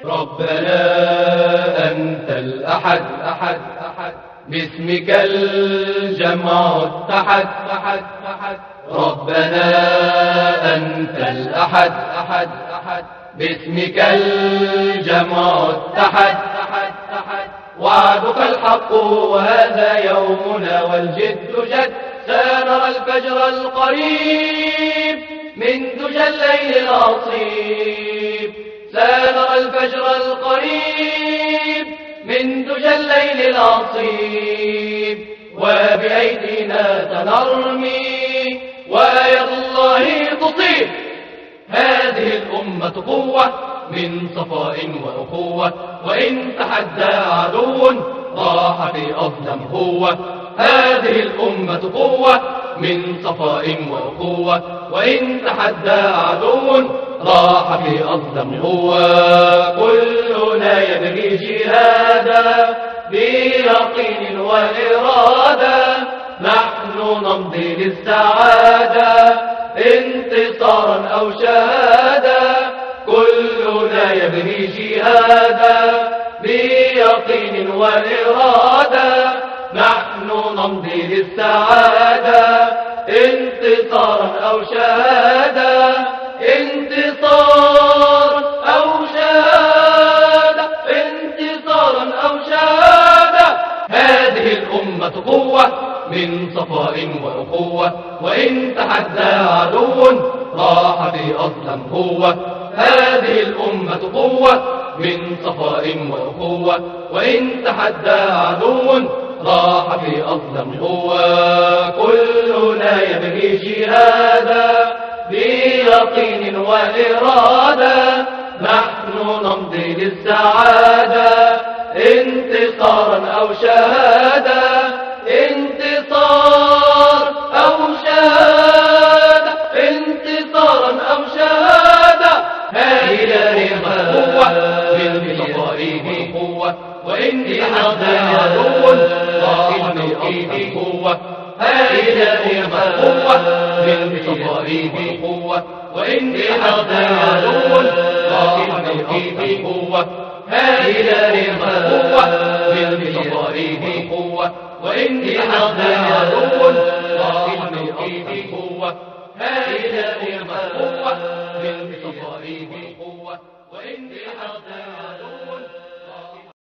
ربنا أنت الأحد باسمك الجمع اتحد. ربنا أنت الأحد باسمك الجمع اتحد. وعدك الحق وهذا يومنا والجد جد. سنرى الفجر القريب من دجى الليل العصيب. سنرى الفجر القريب من دجى الليل العصيب. وبأيدينا سنرمي ويد الله تطيب. هذه الأمة قوة من صفاء وأخوة. وإن تحدى عدو راح في أظلم هو. هذه الأمة قوة من صفاء وأخوة. وإن تحدى عدو راح في أظلم هو. كلنا يبغي جهادا بيقين وإرادة. نحن نمضي للسعادة انتصارا أو شهادة. كلنا يبغي جهادا بيقين وإرادة. نحن نمضي للسعادة انتصارا أو شهادة. انتصار أو شهادة. انتصارا أو شهادة. هذه الأمة قوة من صفاء وأخوة. وإن تحدى عدو راح في أظلم هو. هذه الأمة قوة من صفاء وأخوة. وإن تحدى عدو راح في أظلم هو. كلنا يبغي جهادا بيقين وإرادة. نحن نمضي للسعادة انتصارا أو شهادة. انتصار أو شهادة. انتصارا أو شهادة. هذه قوة من صفائه قوة. وإن تحدى عدو راح في قوة. هذه قوة من صفائه قوة. وإن تحدى عدو راح في قوة. هذه قوة من صفائه قوة. وإن تحدى عدو راح في قوة. هذه قوة من